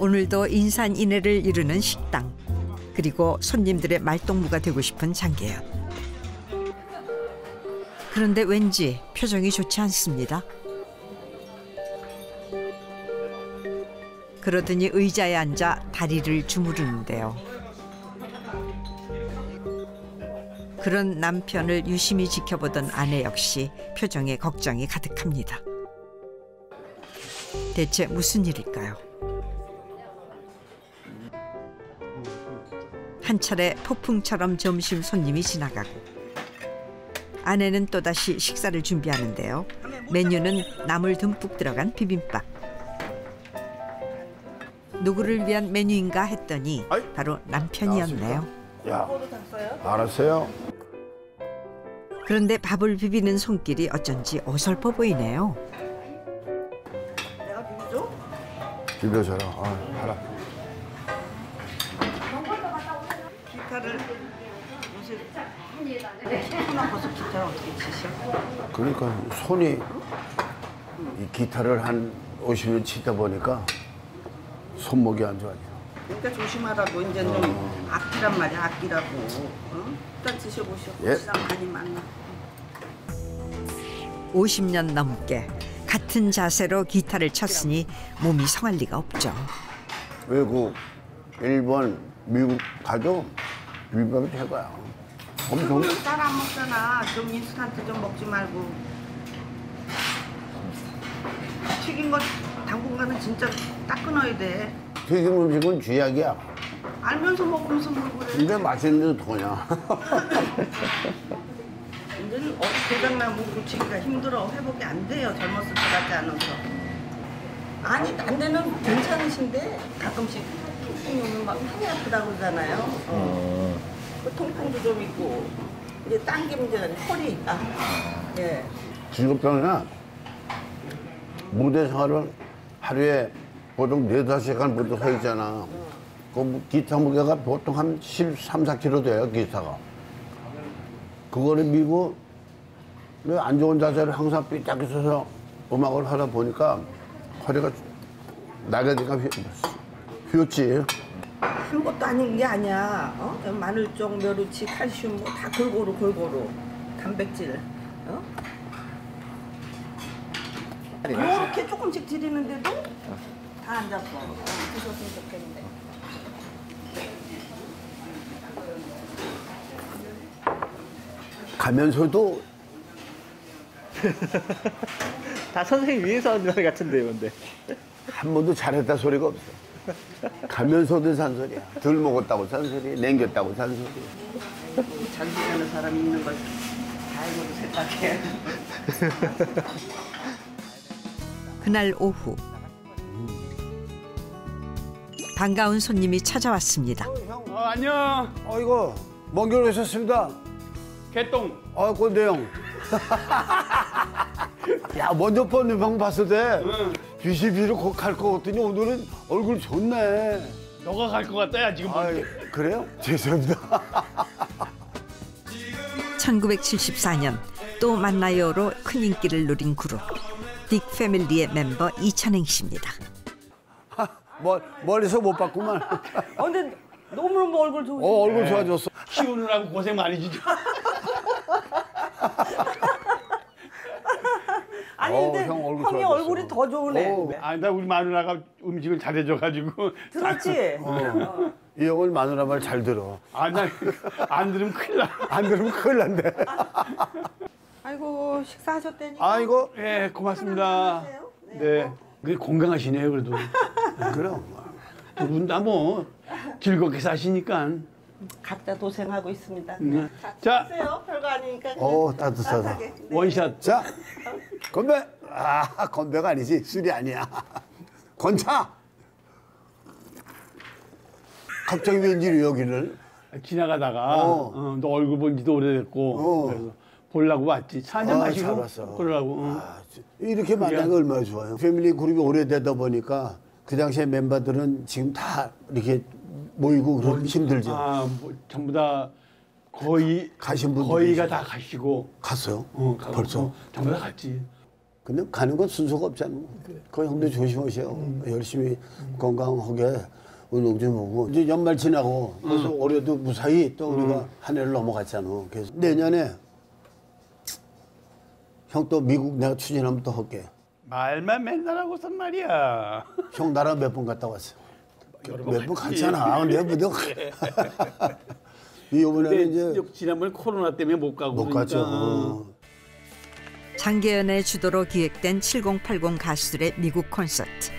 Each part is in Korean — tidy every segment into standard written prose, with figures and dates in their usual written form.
오늘도 인산인해를 이루는 식당, 그리고 손님들의 말동무가 되고 싶은 장계연. 그런데 왠지 표정이 좋지 않습니다. 그러더니 의자에 앉아 다리를 주무르는데요. 그런 남편을 유심히 지켜보던 아내 역시 표정에 걱정이 가득합니다. 대체 무슨 일일까요? 한 차례 폭풍처럼 점심 손님이 지나가고 아내는 또다시 식사를 준비하는데요. 메뉴는 나물 듬뿍 들어간 비빔밥. 누구를 위한 메뉴인가 했더니 바로 남편이었네요. 야, 알았어요. 그런데 밥을 비비는 손길이 어쩐지 어설퍼 보이네요. 내가 비벼줘? 비벼줘라. 알아. 기타를 요새 하나 벗어 기타를 어떻게 치셔? 그러니까 손이 이 기타를 한 50년 치다 보니까 손목이 안 좋아요. 그러니까 조심하라고. 이제 좀 악기란 말이야, 악기라고. 어? 일단 드셔보시오. 예. 시장 많이 많나. 50년 넘게 같은 자세로 기타를 쳤으니 몸이 성할 리가 없죠. 외국, 일본, 미국 가도 비빔밥이 최고야. 엄청. 쌀 안 먹잖아. 좀 인스턴트 좀 먹지 말고. 튀긴 거 당분간은 진짜 딱 끊어야 돼. 튀김 음식은 쥐약이야. 알면서 먹으면서 뭘 그래. 근데 맛있는데 도냐. 이제는 고장나면 고치기가 힘들어. 회복이 안 돼요. 젊었을 때 같지 않아서. 아니, 안 되면 괜찮으신데 가끔씩 통풍이 오면 막 많이 아프다고 그러잖아요. 그 통풍도 좀 있고 이제 당기면 이제 허리 있다. 예. 직업병이나 무대 생활을 하루에 보통 4~5시간 보통 서 있잖아. 그 기타 무게가 보통 한 13, 14kg 돼요, 기타가. 그거를 미고 안 좋은 자세를 항상 삐딱 있어서 음악을 하다 보니까 허리가 나가니까 휘었지. 아무것도 아닌 게 아니야. 마늘종, 멸우치, 칼슘 뭐 다 골고루 단백질. 이렇게 조금씩 드리는데도 다 안 잡어. 드셨으면 좋겠는데. 가면서도 다 선생님 위해서 하는 말 같은데요, 근데. 한 번도 잘했다 소리가 없어. 가면서도 산소리야. 덜 먹었다고 산소리, 남겼다고 산소리. 잘 지내는 사람이 있는 걸 다행으로 생각해. 그날 오후 반가운 손님이 찾아왔습니다. 안녕. 이거 먼 길 오셨습니다. 개똥. 꼰대형. 야, 먼저 뻔히 방 봤을 때 BCB로 갈 것 같더니 오늘은 얼굴 좋네. 너가 갈 것 같다, 야, 지금. 그래요? 죄송합니다. 1974년 또 만나요로 큰 인기를 누린 그룹 딕 패밀리의 멤버 이찬행 씨입니다. 멀리서 못 봤구만. 근데 너무너무 얼굴 좋으시네. 얼굴 좋아졌어. 키우느라고 고생 많이 지죠. 아니 근데 형 얼굴 형이 좋아졌어. 얼굴이 더 좋으네. 나 우리 마누라가 음식을 잘해줘가지고. 들었지? 이 형은 마누라 말 잘 들어. 나 안 들으면 큰일 나. 안 들으면 큰일 난대. 아이고 식사하셨다니까. 이거 예, 고맙습니다. 네. 그게 건강하시네요, 그래도. 그럼. 두 분 다 뭐 즐겁게 사시니까. 각자 도생하고 있습니다. 자, 드세요. 별거 아니니까. 따뜻하다. 따뜻하게. 네. 원샷. 자, 건배. 건배가 아니지. 술이 아니야. 건차. 갑자기 웬일이 여기를? 지나가다가 너 얼굴 본 지도 오래됐고 그래서 보려고 왔지. 차 한잔 잘 마시고 왔어. 그러려고. 이렇게 만나는 게 얼마나 좋아요. 패밀리 그룹이 오래되다 보니까 그 당시에 멤버들은 지금 다 이렇게 모이고 그러면 힘들죠. 뭐 전부 다 거의 가신 분들이 거의가 있어요. 다 가시고 갔어요? 가고, 벌써? 전부 다 갔지. 근데 가는 건 순서가 없잖아. 그 형도 조심하셔. 열심히 건강하게 운동 좀 하고. 이제 연말 지나고 그래서 올해도 무사히 또 우리가 한 해를 넘어갔잖아. 그래서 내년에 형 또 미국 내가 추진하면 또 할게. 말만 맨날 하고선 말이야. 형 나랑 몇 번 갔다 왔어. 몇 번 갔잖아. 내가 뭐 이번에는 이제 지난번 코로나 때문에 못 가고 못 갔죠. 장계연의 주도로 기획된 7080 가수들의 미국 콘서트.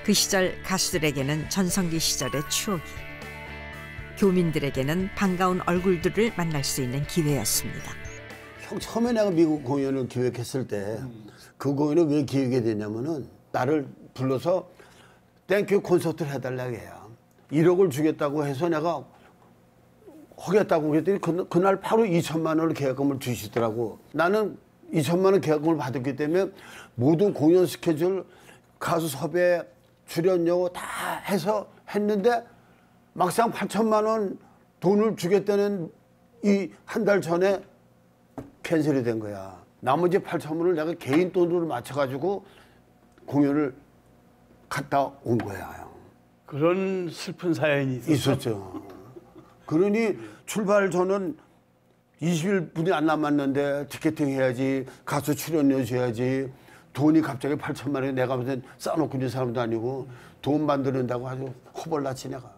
그 시절 가수들에게는 전성기 시절의 추억이, 교민들에게는 반가운 얼굴들을 만날 수 있는 기회였습니다. 형 처음에 내가 미국 공연을 기획했을 때 그 공연을 왜 기획이 됐냐면은 나를 불러서 땡큐 콘서트를 해달라고 해요. 1억을 주겠다고 해서 내가 하겠다고 그랬더니 그날 바로 2천만 원을 계약금을 주시더라고. 나는 2천만 원 계약금을 받았기 때문에 모든 공연 스케줄, 가수 섭외, 출연료 다 해서 했는데 막상 8천만 원 돈을 주겠다는 이 한 달 전에 캔슬이 된 거야. 나머지 8천만 원을 내가 개인 돈으로 맞춰가지고 공연을 갔다 온 거야. 그런 슬픈 사연이 있었죠. 그러니 출발 저는 20일분이 안 남았는데 티켓팅 해야지, 가수 출연료 줘야지, 돈이 갑자기 8천만 원에 내가 무슨 싸놓고 있는 사람도 아니고 돈 만드는다고 아주 호벌났지 내가.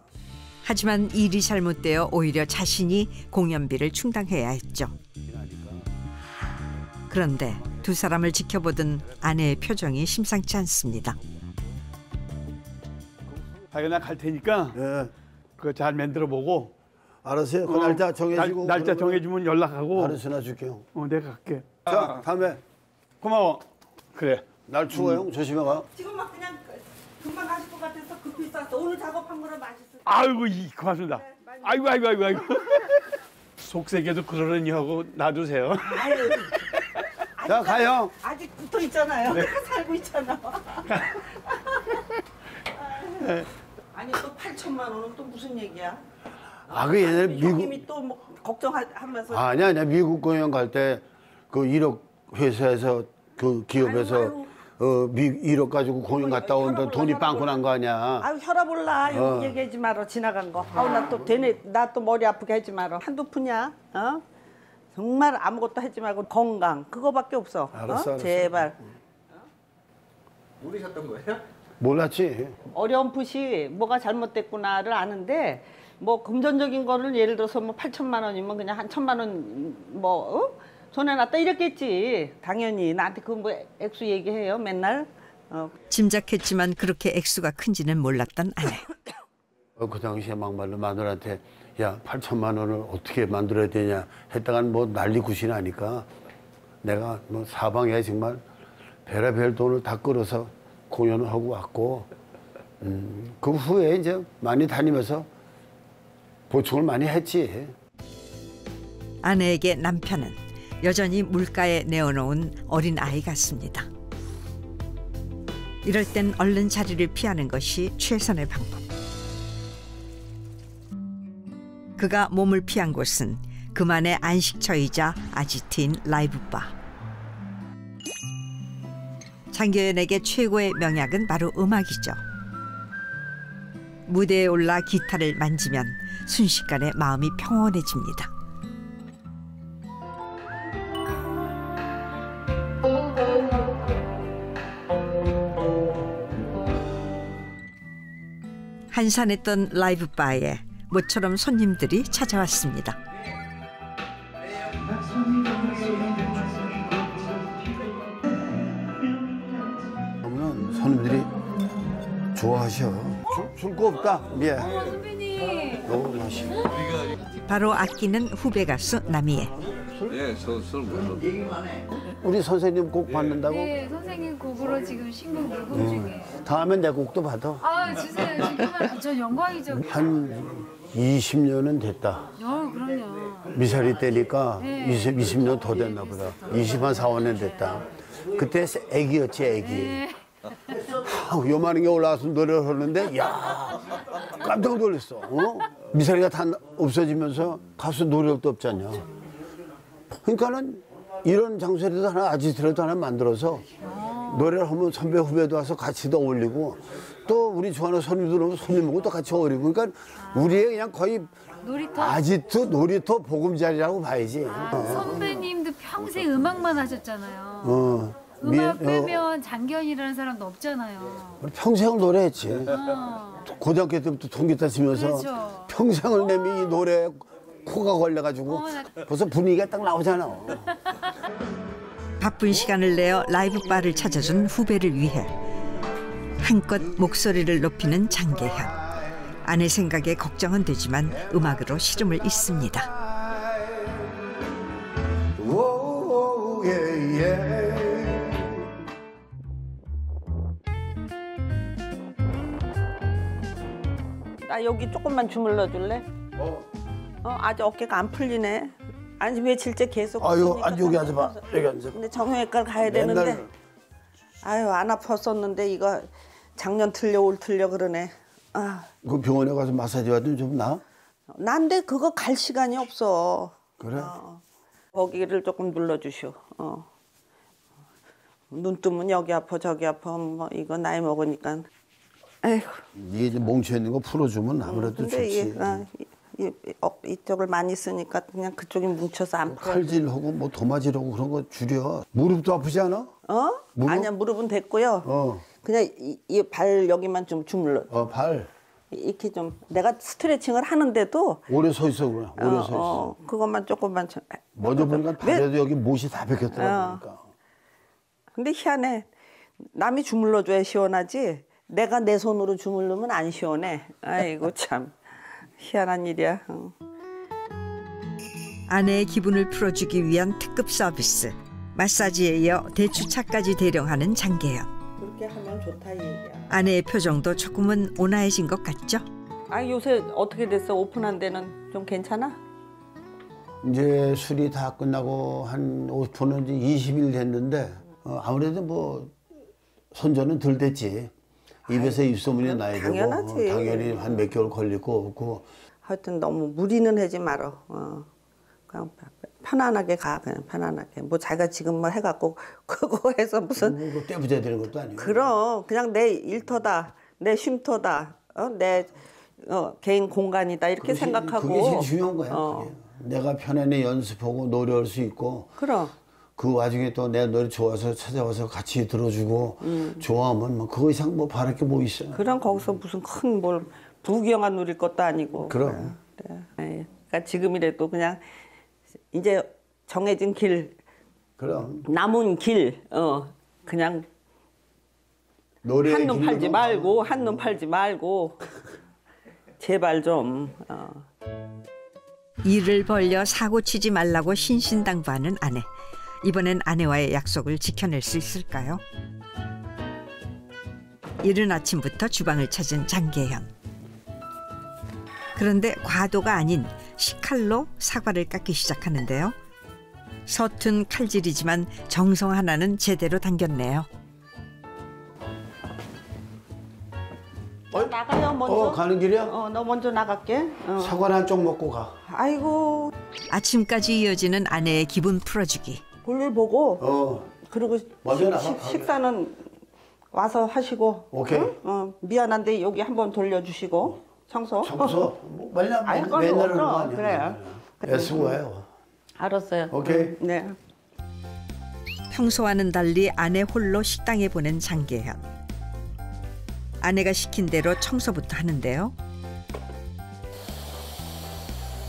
하지만 일이 잘못되어 오히려 자신이 공연비를 충당해야 했죠. 그런데 두 사람을 지켜보던 아내의 표정이 심상치 않습니다. 자기가 나 갈 테니까 예, 그거 잘 만들어 보고 알았어요. 그 날짜 정해지고 날짜 정해주면 연락하고 알았어, 줄게요. 내가 갈게. 자, 다음에 고마워. 그래. 날 추워요. 형 조심해 가. 지금 막 그냥 금방 가실 것 같아서 급히 쌌어. 오늘 작업한 거라 맛있어. 아이고 고맙습니다. 아이고. 속세계도 그러려니 하고 놔두세요. 아유, 자, 가요. 아직 붙어 있잖아요. 내가 살고 있잖아. 아니 또 8천만 원은 또 무슨 얘기야? 그 옛날에 미국 형님이 또 뭐 걱정하면서 아니야, 미국 공연 갈 때 그 1억 회사에서 그 기업에서 1억 가지고 공연 갔다 온다 돈이 빵꾸 난 거 아니야. 아유 혈압 올라 이거 얘기하지 마라 지나간 거. 아우 나 또 되네 나 또 머리 아프게 하지 마라. 한두 푼이야. 정말 아무것도 하지 말고 건강 그거밖에 없어. 알았어. 제발. 모르셨던 거예요? 몰랐지. 어렴풋이 뭐가 잘못됐구나를 아는데 뭐 금전적인 거를 예를 들어서 뭐 8천만 원이면 그냥 한 1천만 원 뭐 손에 놨다 이랬겠지. 당연히 나한테 그 뭐 액수 얘기해요 맨날. 짐작했지만 그렇게 액수가 큰지는 몰랐던 아내. 그 당시에 막말로 마누라한테 야 8천만 원을 어떻게 만들어야 되냐 했다간 뭐 난리 굿이 나니까 내가 뭐 사방에 정말 별의별 돈을 다 끌어서 공연을 하고 왔고 그 후에 이제 많이 다니면서 보충을 많이 했지. 아내에게 남편은 여전히 물가에 내어놓은 어린 아이 같습니다. 이럴 땐 얼른 자리를 피하는 것이 최선의 방법. 그가 몸을 피한 곳은 그만의 안식처이자 아지트인 라이브바. 장계연에게 최고의 명약은 바로 음악이죠. 무대에 올라 기타를 만지면 순식간에 마음이 평온해집니다. 한산했던 라이브바에 모처럼 손님들이 찾아왔습니다. 그러면 손님들이 좋아하셔. 줄 거 없다. 예. 선배님. 너무 맛있어. 바로 아끼는 후배 가수 남희애. 예, 술 먹어. 우리 선생님 곡 받는다고? 네, 선생님 곡으로 지금 신곡 녹음 중이에요. 다음엔 내 곡도 받아. 아, 주세요. 지금은 저 영광이죠. 한 20년은 됐다. 그럼요. 미사리 때니까 네. 20년 더 됐나 보다. 20한 4, 5년 됐다. 그때 애기였지, 애기. 네. 요만한 게 올라와서 노래를 하는데 야 깜짝 놀랐어. 미사리가 다 없어지면서 가수 노력도 없잖냐. 그러니까는 이런 장소에도 하나 아지트라도 하나 만들어서 노래를 하면 선배 후배도 와서 같이 더 어울리고 또 우리 좋아하는 손님들 오면 손님하고 또 같이 어울리고 그러니까 우리의 그냥 거의 놀이터? 아지트 놀이터 보금자리라고 봐야지. 선배님도 평생 음악만 하셨잖아요. 음악 빼면 장기현이라는 사람도 없잖아요. 평생을 노래했지. 어. 고등학교 때부터 통기타 치면서 그렇죠. 평생을 내미 이 노래에 코가 걸려가지고 벌써 분위기가 딱 나오잖아. 바쁜 시간을 내어 라이브 바를 찾아준 후배를 위해 한껏 목소리를 높이는 장계현. 아내 생각에 걱정은 되지만 음악으로 시름을 잇습니다. 나 여기 조금만 주물러 줄래? 아직 어깨가 안 풀리네. 아니 왜 질제 계속. 아유, 여기 앉아봐. 여기 앉아. 근데 정형외과를 가야 되는데. 아유 안 아팠었는데 이거 작년 틀려 올 틀려 그러네. 아. 그 병원에 가서 마사지 받으면 좀 나아? 난데 그거 갈 시간이 없어. 그래? 거기를 조금 눌러주시오. 눈 뜨면 여기 아파 저기 아파 뭐 이거 나이 먹으니까. 에휴. 이게 이제 뭉쳐 있는 거 풀어주면 아무래도 좋지. 이쪽을 많이 쓰니까 그냥 그쪽이 뭉쳐서 안 풀어. 칼질하고 뭐 도마질하고 그런 거 줄여. 무릎도 아프지 않아? 무릎? 아니야 무릎은 됐고요. 그냥 이 발 여기만 좀 주물러. 발. 이렇게 좀 내가 스트레칭을 하는데도 오래 서 있어 그래. 오래 서 있어. 그것만 조금만 먼저 보니까 발에도 여기 못이 다 벗겼더라고. 그러니까. 근데 희한해. 남이 주물러줘야 시원하지. 내가 내 손으로 주물르면 안 시원해. 아이고 참 희한한 일이야. 아내의 기분을 풀어주기 위한 특급 서비스. 마사지에 이어 대추차까지 대령하는 장계현. 그렇게 하면 좋다 이 얘기야. 아내의 표정도 조금은 온화해진 것 같죠? 아 요새 어떻게 됐어? 오픈한 데는 좀 괜찮아? 이제 술이 다 끝나고 한 오픈은 이제 20일 됐는데 아무래도 뭐 선전은 덜 됐지. 입에서 입소문이 나야 되고 당연하지. 당연히 한 몇 개월 걸릴 거 없고. 하여튼 너무 무리는 하지 말어. 그냥 편안하게 가. 그냥 편안하게. 뭐 자기가 지금 뭐 해갖고 그거 해서 무슨 뭐 떼부자야 되는 것도 아니고. 그럼 그냥 내 일터다. 내 쉼터다. 내 개인 공간이다. 이렇게 생각하고. 그게 제일 중요한 거야. 그게. 내가 편안히 연습하고 노래할 수 있고. 그럼. 그 와중에 또 내 노래 좋아서 찾아와서 같이 들어주고 좋아하면 뭐 그거 이상 뭐 바랄 게 뭐 있어. 그럼 거기서 무슨 큰 뭘 부귀영화 누릴 것도 아니고. 그럼. 그래. 그러니까 지금이라도 그냥 이제 정해진 길. 그럼. 남은 길. 그냥 노래 한눈 팔지 말고 한눈 팔지 말고 제발 좀. 일을 벌려 사고 치지 말라고 신신당부하는 아내. 이번엔 아내와의 약속을 지켜낼 수 있을까요? 이른 아침부터 주방을 찾은 장계현. 그런데 과도가 아닌 식칼로 사과를 깎기 시작하는데요. 서툰 칼질이지만 정성 하나는 제대로 담겼네요. 나가요 먼저. 가는 길이야? 너 먼저 나갈게. 사과를 한쪽 먹고 가. 아이고 아침까지 이어지는 아내의 기분 풀어주기. 볼일 보고. 그리고 먼저 나가. 식사는 와서 하시고. 오케이. 응? 미안한데 여기 한번 돌려주시고 청소. 뭐 맨날 하는 거 아니야. 그래요. 애쓰고요. 알았어요. 오케이. 네. 평소와는 달리 아내 홀로 식당에 보낸 장계현. 아내가 시킨 대로 청소부터 하는데요.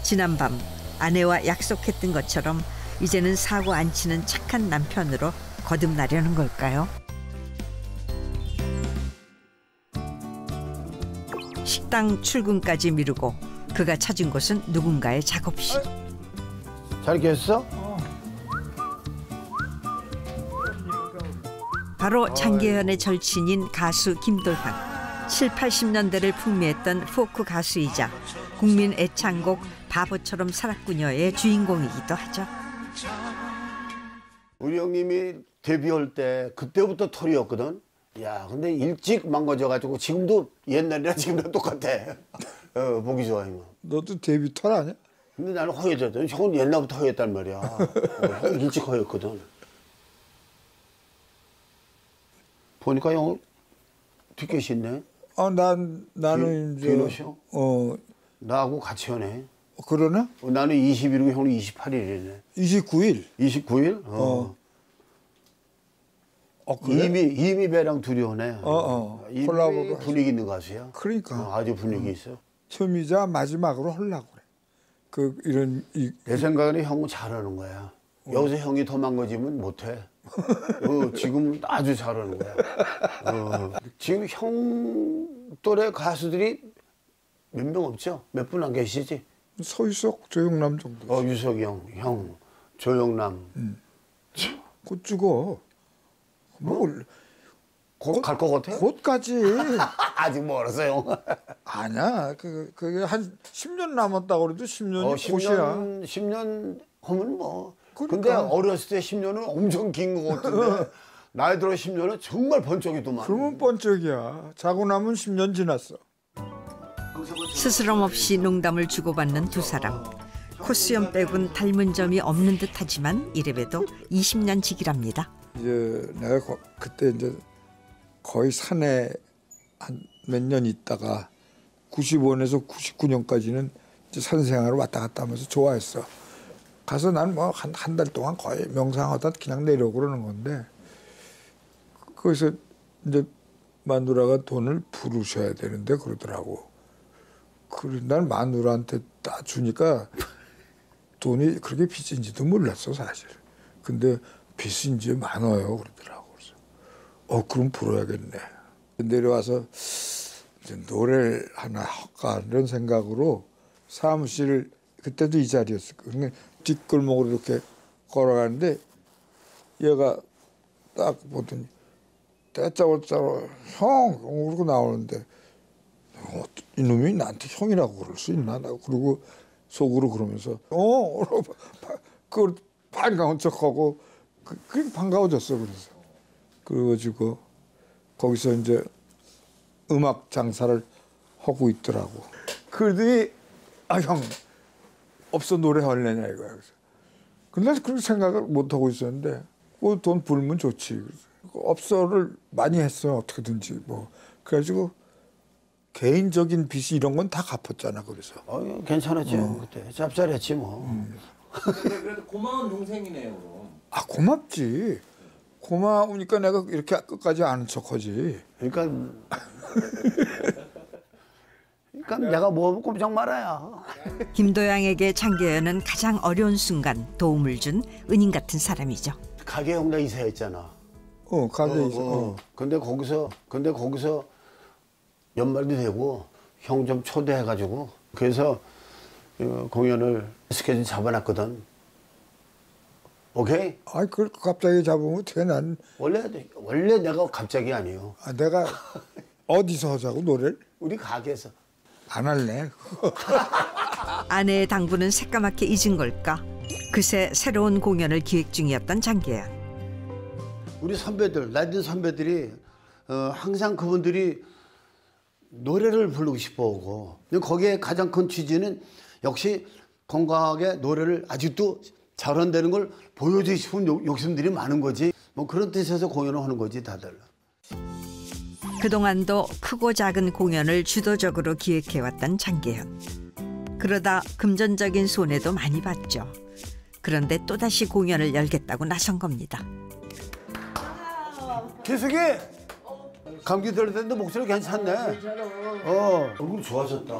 지난밤 아내와 약속했던 것처럼 이제는 사고 안 치는 착한 남편으로 거듭나려는 걸까요? 식당 출근까지 미루고 그가 찾은 곳은 누군가의 작업실. 잘 깼어? 바로 장계현의 절친인 가수 김도현. 7, 80년대를 풍미했던 포크 가수이자 국민 애창곡 바보처럼 살았군요의 주인공이기도 하죠. 우리 형님이 데뷔할 때 그때부터 털이었거든. 야, 근데 일찍 망가져가지고 지금도 옛날이랑 지금도 똑같아. 보기 좋아 이거. 너도 데뷔 털 아니야? 근데 나는 허해졌잖아. 형은 옛날부터 허했단 말이야. 형 일찍 허했거든. 보니까 형 뒷계시 있네. 나는 이제 비노쇼? 나하고 같이 하네. 그러나? 나는 20일이고 형은 28일이네. 29일. 29일? 그래? 이미 배랑 둘이 오네. 이미 콜라보로 분위기 있는 가수야. 그러니까. 아주 분위기 있어. 처음이자 마지막으로 하려고 그래. 내 생각에는 형은 잘하는 거야. 여기서 형이 더 망가지면 못해. 지금 아주 잘하는 거야. 지금 형 또래 가수들이 몇 명 없죠? 몇 분 안 계시지? 서유석, 조영남 정도. 유석이 형, 조영남. 곧 죽어. 곧 갈 것 같아? 곧 가지. 아직 멀었어요. 아니야. 그게 한 10년 남았다고 그래도 10년이 곧이야. 10년 하면 뭐. 그러니까. 근데 어렸을 때 10년은 엄청 긴 것 같은데 나이 들어 10년은 정말 번쩍이더만. 그러면 번쩍이야. 자고 나면 10년 지났어. 스스럼 없이 농담을 주고받는 두 사람. 코수염 빼곤 닮은 점이 없는 듯하지만 이래봬도 20년 지기랍니다. 이제 내가 그때 이제 거의 산에 한 몇 년 있다가 95년에서 99년까지는 이제 산 생활을 왔다 갔다 하면서 좋아했어. 가서 난 뭐 한 달 동안 거의 명상하다 그냥 내려오고 그러는 건데 거기서 이제 마누라가 돈을 부르셔야 되는데 그러더라고. 그래 난 마누라한테 다 주니까 돈이 그렇게 빚인지도 몰랐어 사실. 근데 빚이 이제 많아요 그러더라고. 그래서 그럼 불어야겠네. 내려와서 이제 노래를 하나 할까 이런 생각으로 사무실 그때도 이 자리였을 거예요. 그러니까 뒷골목으로 이렇게 걸어가는데 얘가 딱 보더니 떼짜고짜고 형 그러고 나오는데 이놈이 나한테 형이라고 그럴 수 있나? 그리고 속으로 그러면서 그걸 반가운 척하고 그게 반가워졌어. 그래가지고 거기서 이제 음악 장사를 하고 있더라고. 그러더니 형 없어 노래 할래냐 이거야. 근데 그렇게 생각을 못 하고 있었는데 돈 벌면 좋지. 없어를 많이 했어 어떻게든지 뭐. 그래가지고 개인적인 빚이 이런 건 다 갚았잖아. 그래서 괜찮았지 그때 짭짤했지 뭐. 그래도 고마운 동생이네요. 그럼. 고맙지. 고마우니까 내가 이렇게 끝까지 아는 척하지. 그러니까 내가 뭐 꼼짝 말아야. 김도양에게 장계연은 가장 어려운 순간 도움을 준 은인 같은 사람이죠. 가게 형나 이사했잖아. 가게 있어. 근데 거기서 연말도 되고 형 좀 초대해가지고 그래서 공연을 스케줄 잡아놨거든. 오케이? 그걸 갑자기 잡으면 어떻게 난. 원래 내가 갑자기 아니에요. 내가 어디서 하자고 노래를? 우리 가게에서. 안 할래. 아내의 당부는 새까맣게 잊은 걸까? 그새 새로운 공연을 기획 중이었던 장계연. 우리 선배들, 나이든 선배들이 항상 그분들이 노래를 부르고 싶어하고 거기에 가장 큰 취지는 역시 건강하게 노래를 아직도 잘한다는 걸 보여주고 싶은 욕심들이 많은 거지. 뭐 그런 뜻에서 공연을 하는 거지 다들. 그동안도 크고 작은 공연을 주도적으로 기획해왔던 장계연. 그러다 금전적인 손해도 많이 봤죠. 그런데 또다시 공연을 열겠다고 나선 겁니다. 기숙이! 감기 들었는데 목소리 괜찮네. 얼굴 좋아졌다.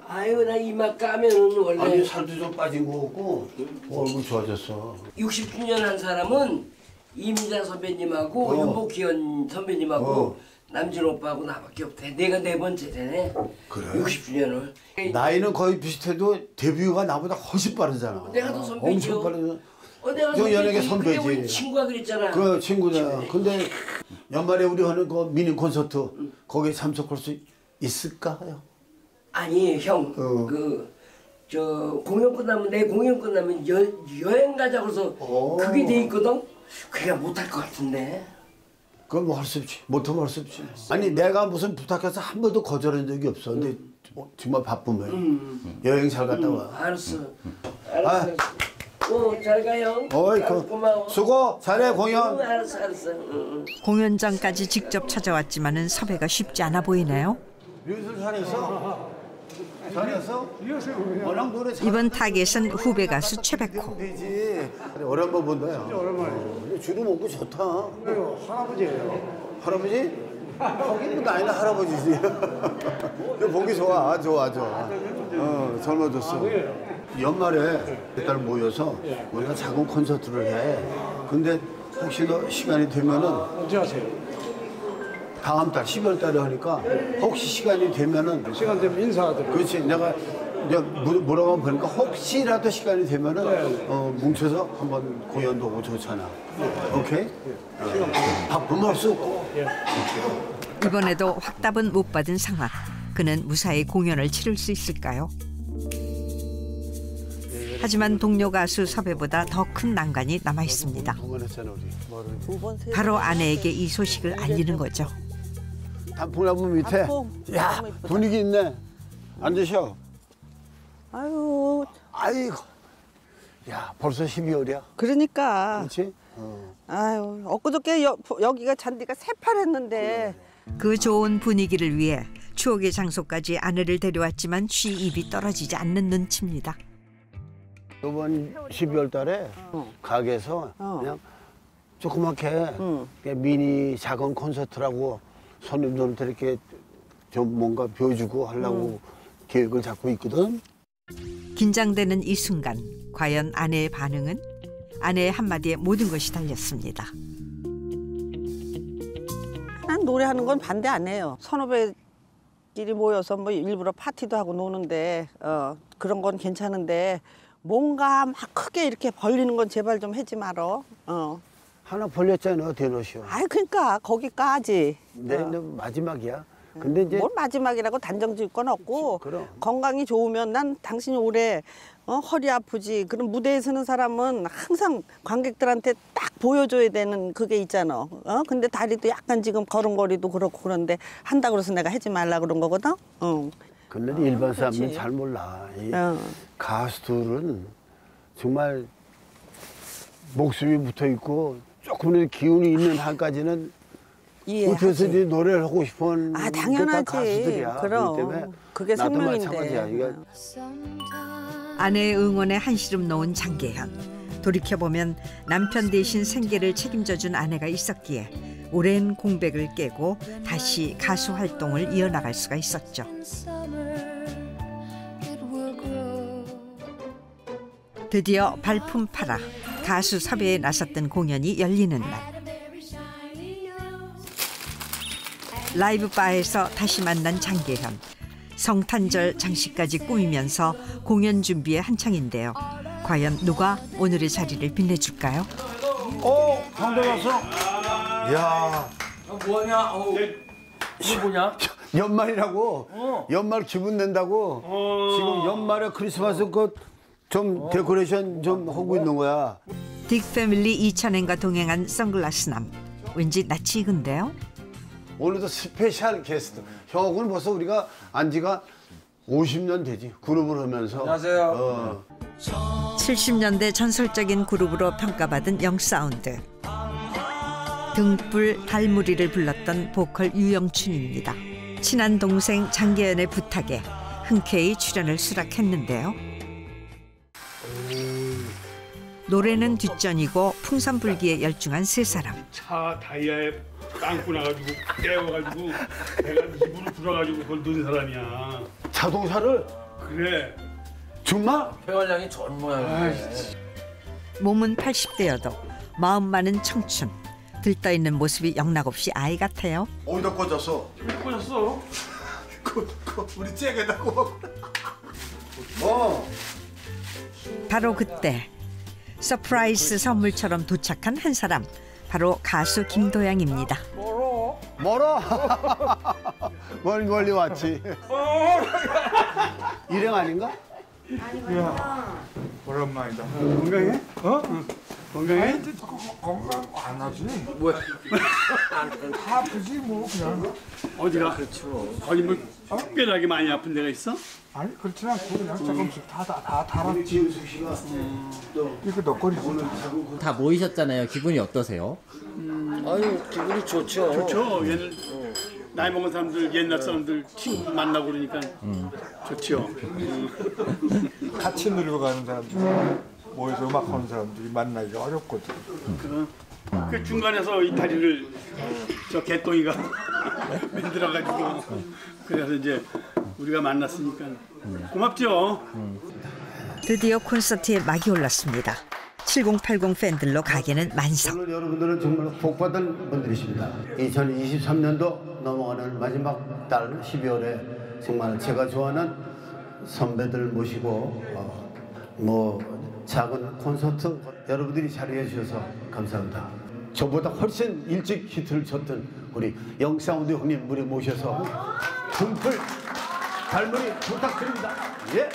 아유 나 이마 까면은 원래 아니 살도 좀 빠진 거 같고 얼굴 좋아졌어. 60주년 한 사람은 이미자 선배님하고 윤복희연 선배님하고 남진 오빠하고 나밖에 없대. 내가 4번째 되네. 그래? 60주년을. 나이는 거의 비슷해도 데뷔가 나보다 훨씬 빠르잖아. 내가 더 선배죠. 엄청 빠르. 내가 저 연예계 선배지. 근데 우리 친구가 그랬잖아. 그 친구잖아. 근데 연말에 우리 하는 그 미니 콘서트 거기에 참석할 수 있을까요? 아니 형, 저 공연 끝나면 내 공연 끝나면 여행 가자고 해서 그게 돼 있거든. 그게 못할 것 같은데. 그건 뭐 할 수 없지. 못하면 할 수 없지. 아니 내가 무슨 부탁해서 한 번도 거절한 적이 없어. 근데 정말 바쁘면 여행 잘 갔다 와. 알았어. 알았어. 잘 가요. 고마워. 수고 잘해 공연. 알았어. 공연장까지 직접 찾아왔지만은 섭외가 쉽지 않아 보이네요. 리허설 잘했어? 잘했어? 워낙 노래 잘. 이번 타겟은 후배 가수 최백호. 되지. 오랜만 본다요. 오랜만에. 주로 먹고 좋다. 할아버지예요. 할아버지? 거기는 나이나 할아버지지. 보기 좋아. 젊어졌어. 연말에 그딸 모여서 우리가 작은 콘서트를 해. 근데 혹시 너 시간이 되면은 언제 하세요? 다음 달 12월 달에 하니까 혹시 시간이 되면은 시간 되면 인사드려. 그렇지. 내가 물어보면 보니까 혹시라도 시간이 되면은 뭉쳐서 한번 공연도 오고 좋잖아. 오케이? 바쁘면 할 수 없고. 이번에도 확답은 못 받은 상황. 그는 무사히 공연을 치를 수 있을까요? 하지만 동료 가수 섭외보다 더 큰 난관이 남아 있습니다. 바로 아내에게 이 소식을 알리는 거죠. 단풍나무 밑에. 야, 분위기 있네. 앉으셔. 아유. 아이고. 야, 벌써 12월이야. 그러니까. 그렇지? 아유, 엊그저께 여기가 잔디가 새파랬는데. 그 좋은 분위기를 위해 추억의 장소까지 아내를 데려왔지만 쉬 입이 떨어지지 않는 눈치입니다. 이번 12월 달에 가게에서 그냥 조그맣게 미니 작은 콘서트라고 손님들한테 이렇게 좀 뭔가 보여주고 하려고 계획을 잡고 있거든. 긴장되는 이 순간 과연 아내의 반응은? 아내의 한마디에 모든 것이 달렸습니다. 난 노래하는 건 반대 안 해요. 선후배끼리 모여서 뭐 일부러 파티도 하고 노는데 그런 건 괜찮은데 뭔가 막 크게 이렇게 벌리는 건 제발 좀 하지 말어. 하나 벌렸잖아, 대노쇼. 아이 그러니까 거기까지. 내 마지막이야. 근데 이제 뭘 마지막이라고 단정 지을 건 없고 그럼. 건강이 좋으면 난 당신이 올해 허리 아프지. 그럼 무대에 서는 사람은 항상 관객들한테 딱 보여줘야 되는 그게 있잖아. 근데 다리도 약간 지금 걸음걸이도 그렇고 그런데 한다고 그래서 내가 하지 말라 그런 거거든. 근데 일반 사람은 잘 몰라. 가수들은 정말 목숨이 붙어 있고 조금이라도 기운이 있는 한까지는 어째서 노래를 하고 싶은 당연하지. 가수들이야. 그럼. 때문에 그게 나도 생명인데. 마찬가지야. 이게 아내의 응원에 한시름 놓은 장계현. 돌이켜보면 남편 대신 생계를 책임져준 아내가 있었기에 오랜 공백을 깨고 다시 가수 활동을 이어나갈 수가 있었죠. 드디어 발품 팔아 가수 섭외에 나섰던 공연이 열리는 날. 라이브 바에서 다시 만난 장계현. 성탄절 장식까지 꾸미면서 공연 준비에 한창인데요. 과연 누가 오늘의 자리를 빛내줄까요? 방금 왔어? 야, 뭐하냐? 이거 뭐냐? 연말이라고. 연말 기분 낸다고. 지금 연말에 크리스마스 좀 데코레이션 좀 하고 있는 거야. 딕 패밀리 이찬행과 동행한 선글라스남. 왠지 낯이 익은데요? 오늘도 스페셜 게스트. 형하고는 벌써 우리가 안 지가 50년 되지. 그룹을 하면서. 안녕하세요. 70년대 전설적인 그룹으로 평가받은 영사운드. 등불 달무리를 불렀던 보컬 유영춘입니다. 친한 동생 장계현의 부탁에 흔쾌히 출연을 수락했는데요. 노래는 뒷전이고 풍선불기에 열중한 세 사람. 차 타이어에 빵꾸 나가지고 깨워가지고 내가 입으로 불어가지고 그걸 넣은 사람이야. 자동차를? 그래. 정말? 회원량이 전 모양이네. 몸은 80대여도 마음만은 청춘. 들떠있는 모습이 영락없이 아이 같아요. 어디다 꽂았어? 꽂았어? 우리 째게다 꽂. 바로 그때 서프라이즈 선물처럼 도착한 한 사람. 바로 가수 김도영입니다. 멀어? 멀리 왔지. 일행 아닌가? 오랜만이다. 건강해? 건강해? 건강 안 하지. 왜? 다 아프지 뭐 그냥. 어디가? 어디 뭐 특별하게 많이 아픈 데가 있어? 아니 그렇진 않고 그냥 조금씩 다 달았지. 지우숙 씨가 또 이거 너거리지. 다 모이셨잖아요. 기분이 어떠세요? 아유 기분이 좋죠. 좋죠. 얘는 나이 먹은 사람들, 옛날 사람들 친구 만나고 그러니까 좋죠. 같이 늙어가는 사람들 모여서 음악하는 사람들이 만나기가 어렵거든. 그 중간에서 이 다리를 저 개똥이가 만들어가지고 그래서 이제 우리가 만났으니까 고맙죠. 드디어 콘서트에 막이 올랐습니다. 7080 팬들로 가게는 만석. 오늘 여러분들은 정말 복받은 분들이십니다. 2023년도 넘어가는 마지막 달 12월에 정말 제가 좋아하는 선배들 모시고 작은 콘서트 여러분들이 자리해 주셔서 감사합니다. 저보다 훨씬 일찍 히트를 쳤던 우리 영사운드 형님 무리 모셔서 등풀 발머리 부탁드립니다. 예.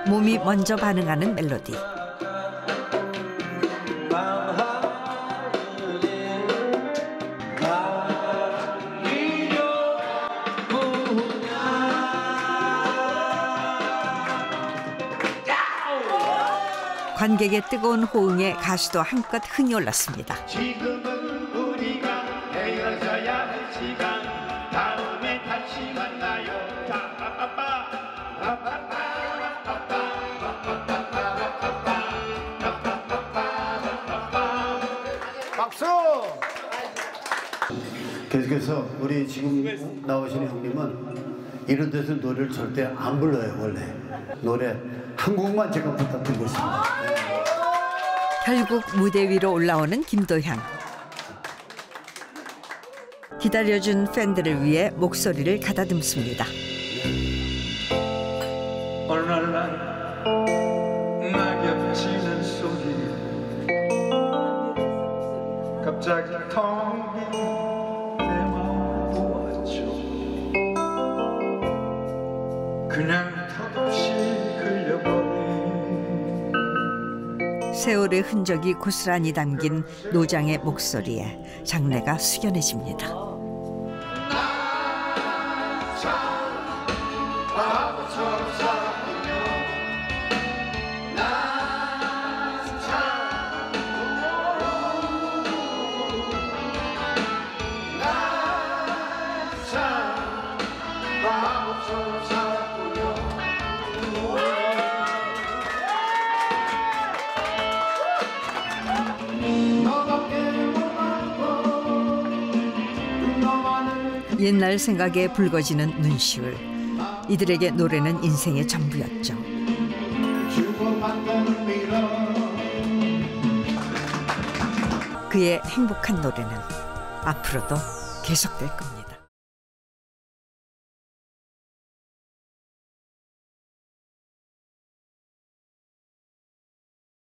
몸이 먼저 반응하는 멜로디. 관객의 뜨거운 호응에 가수도 한껏 흥이 올랐습니다. 지금은 우리가 헤어져야 할 시간 다음에 다시 만나요. 박수! 계속해서 우리 지금 나오시는 형님은 이런 데서 노래를 절대 안 불러요. 원래 노래 한 곡만 제가 부탁드리고 있습니다. 결국 무대 위로 올라오는 김도향. 기다려준 팬들을 위해 목소리를 가다듬습니다. 어느 날 낙엽 치는 소리 갑자기 텅 빈 내 마음 보았죠. 그냥 턱없이 흘려버린 세월의 흔적이 고스란히 담긴 노장의 목소리에 장래가 숙연해집니다. 옛날 생각에 붉어지는 눈시울. 이들에게 노래는 인생의 전부였죠. 그의 행복한 노래는 앞으로도 계속될 겁니다.